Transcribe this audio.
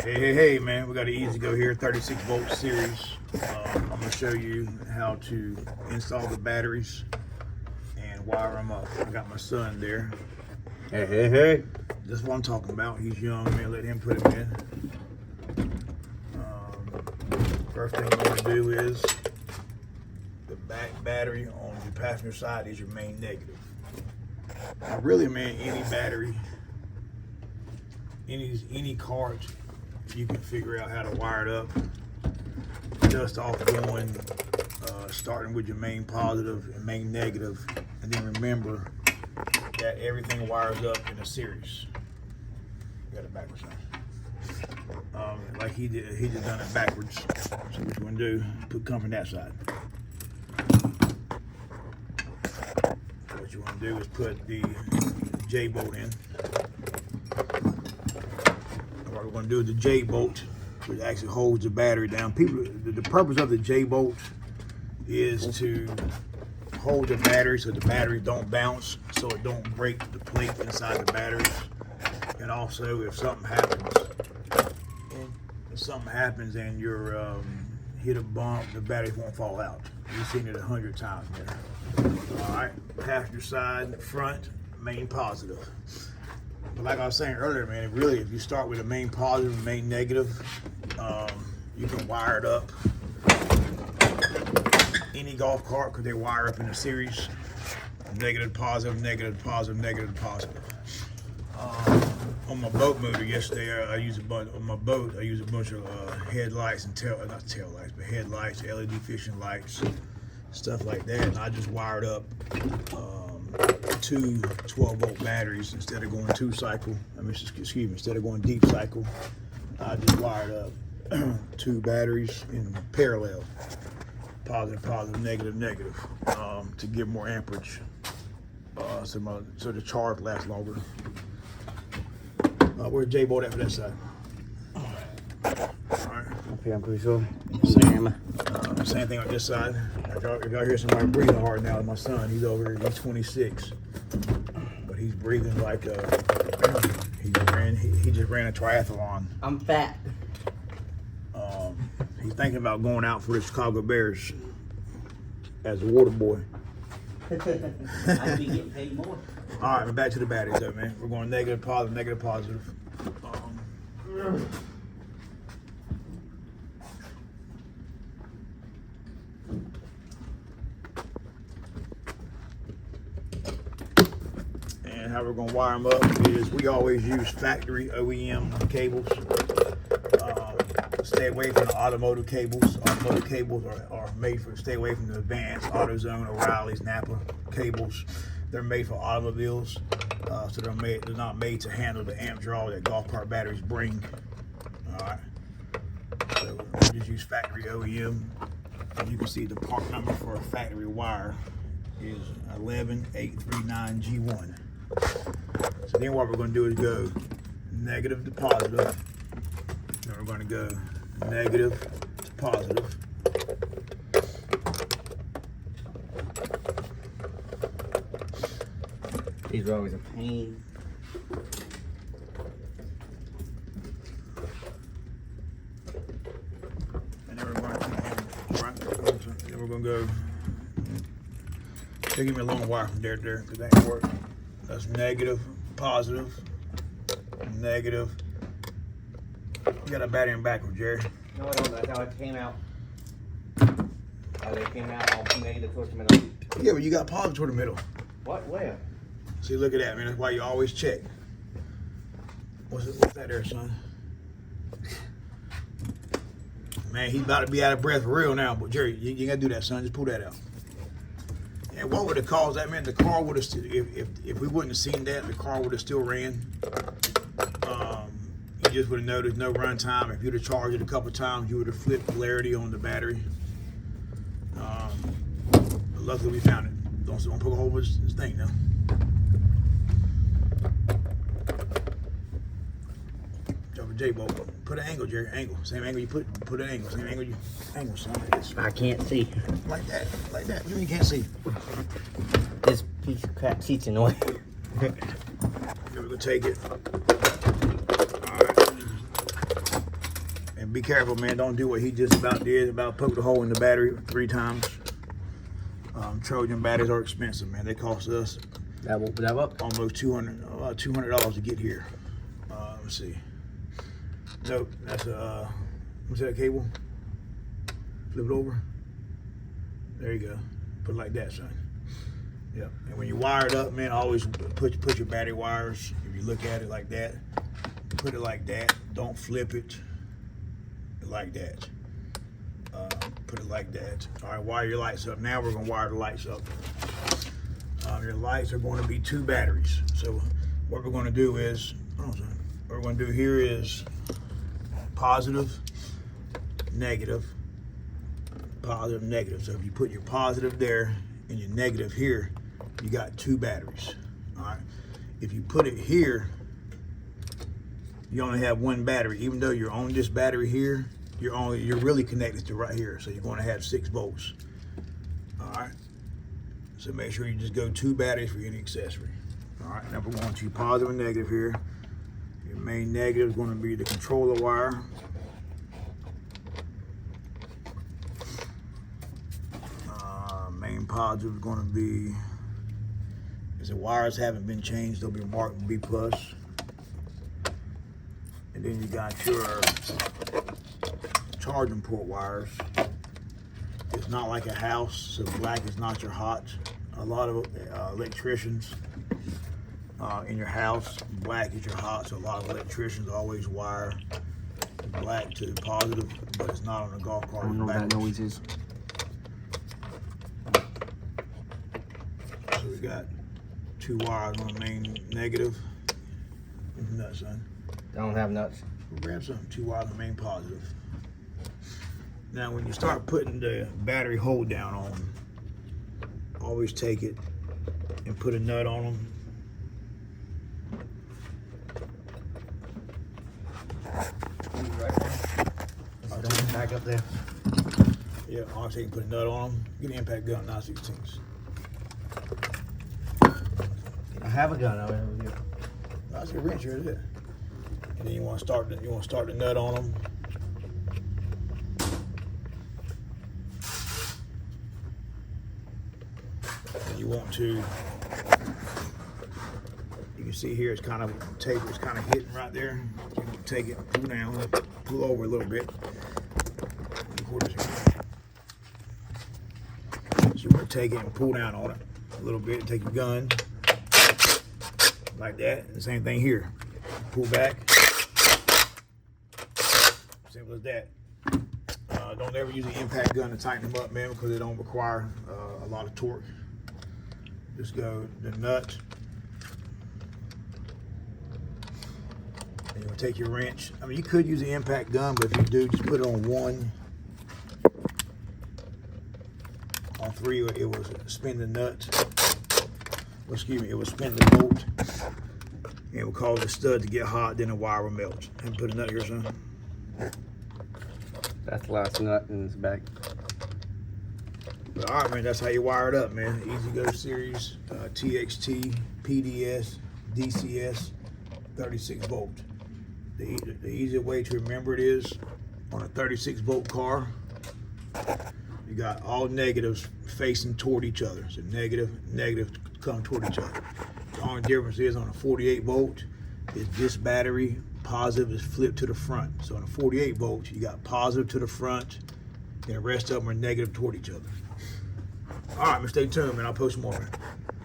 Hey, man, we got an easy go here, 36 volt series. I'm gonna show you how to install the batteries and wire them up. I got my son there. Hey. That's what I'm talking about. He's young, man, let him put him in. First thing you're gonna do is the back battery on your passenger side is your main negative. Now really, man, any battery, any cart, you can figure out how to wire it up. Just off going, starting with your main positive and main negative, and then remember that everything wires up in a series. You got it backwards now. Like he just done it backwards. So what you want to do? Come from that side. What you want to do is put the J bolt in. What we're going to do is the J bolt, which actually holds the battery down. The purpose of the J bolt is to hold the battery so the battery don't bounce, so it don't break the plate inside the batteries. And also, if something happens and you're hit a bump, the battery won't fall out. You've seen it 100 times there. All right, passenger side, front, main positive. But like I was saying earlier, man, really, if you start with a main positive and main negative, you can wire it up. Any golf cart, because they wire up in a series, negative, positive, negative, positive, negative, positive. On my boat motor yesterday, I use a bunch of headlights and not tail lights, but headlights, LED fishing lights, stuff like that. And I just wired up two 12-volt batteries instead of going instead of going deep cycle. I just wired up two batteries in parallel, positive, positive, negative, negative, to give more amperage, so the charge lasts longer. Where's J bolt at for that side? All right. Up here, I'm pretty sure. Same thing on this side. If y'all hear somebody breathing hard now, my son, he's 26, but he's breathing like he just ran a triathlon. I'm fat. He's thinking about going out for the Chicago Bears as a water boy. I'd be getting paid more. All right, we're back to the batteries though, man. We're going negative, positive, negative, positive. And how we're going to wire them up is we always use factory OEM cables. Stay away from the automotive cables. Automotive cables are made for, stay away from the Advanced, AutoZone, O'Reilly's, Napa cables. They're made for automobiles, so they're not made to handle the amp draw that golf cart batteries bring. All right, so we just use factory OEM. And you can see the part number for a factory wire is 11839G1. So then what we're going to do is go negative to positive. Then we're going to go negative to positive. These are always a pain. And then we're going to go. They give me a long wire from there to there because that ain't work. That's negative, positive, negative. You got a battery in backwards, Jerry. No, I don't. That's how it came out. How they came out all negative towards the middle. Yeah, but you got positive toward the middle. What? Where? See, look at that, man. That's why you always check. What's that there, son? Man, he's about to be out of breath for real now. But Jerry, you gotta do that, son. Just pull that out. And what would have caused that, man? The car would have still, if we wouldn't have seen that, the car would have still ran. You just would have noticed no run time. If you'd have charged it a couple times, you would have flipped polarity on the battery. But luckily we found it. Don't poke a hole with this thing now. J-bolt. Put an angle, Jerry. Angle. Same angle you put an angle. Same angle angle, son. I can't see. Like that. Like that. What do you mean you can't see? This piece of crap seat's annoying. Here, we're gonna take it. Alright. be careful, man. Don't do what he just about did, about poke the hole in the battery 3 times. Trojan batteries are expensive, man. They cost us That up? almost $200 to get here. Let's see. Nope, that's a, what's that cable? Flip it over. There you go. Put it like that, son. Yep. And when you wire it up, man, always put your battery wires, if you look at it like that, put it like that. Don't flip it like that. Put it like that. All right, wire your lights up. Now we're gonna wire the lights up. Your lights are going to be 2 batteries. So what we're going to do is, what we're going to do here is positive, negative, positive, negative. So if you put your positive there and your negative here, you got 2 batteries. All right. If you put it here, you only have 1 battery. Even though you're on this battery here, you're really connected to right here. So you're going to have 6 volts. All right. So make sure you just go 2 batteries for any accessory. All right, now we're going to positive and negative here. Your main negative is going to be the controller wire. Main positive is going to be, as the wires haven't been changed, they'll be marked B+. And then you got your charging port wires. It's not like a house, so black is not your hot. A lot of electricians in your house, black is your hot, so a lot of electricians always wire black to positive, but it's not on a golf cart. I don't know what that noise is. So we got 2 wires on the main negative. Nuts, son. I don't have nuts. We'll grab some 2 wires on the main positive. Now, when you start putting the battery hold down on them, always take it and put a nut on them. Back up there. Yeah, always take and put a nut on them. Get an impact gun, 9/16. I have a gun over here. I see a wrench here, there. And then you want to start the nut on them. You want to, you can see here it's kind of taper, it's kind of hitting right there. You can take it, pull down, pull over a little bit. So you want to take it and pull down on it a little bit. Take your gun like that. And the same thing here. Pull back. Simple as that. Don't ever use an impact gun to tighten them up, man, because they don't require a lot of torque. Just go the nut. And you'll take your wrench. I mean, you could use an impact gun, but if you do, just put it on 1. On 3, it will spin the nut. Well, excuse me, it will spin the bolt. And it will cause the stud to get hot, then the wire will melt. And put a nut here, son. That's the last nut in this bag. But all right, man, that's how you wire it up, man. Easy Go Series, TXT, PDS, DCS, 36 volt. The easy way to remember it is on a 36 volt car, you got all negatives facing toward each other. So negative, negative come toward each other. The only difference is on a 48 volt, is this battery positive is flipped to the front. So on a 48 volts, you got positive to the front, and the rest of them are negative toward each other. All right, man, stay tuned, man. I'll post more.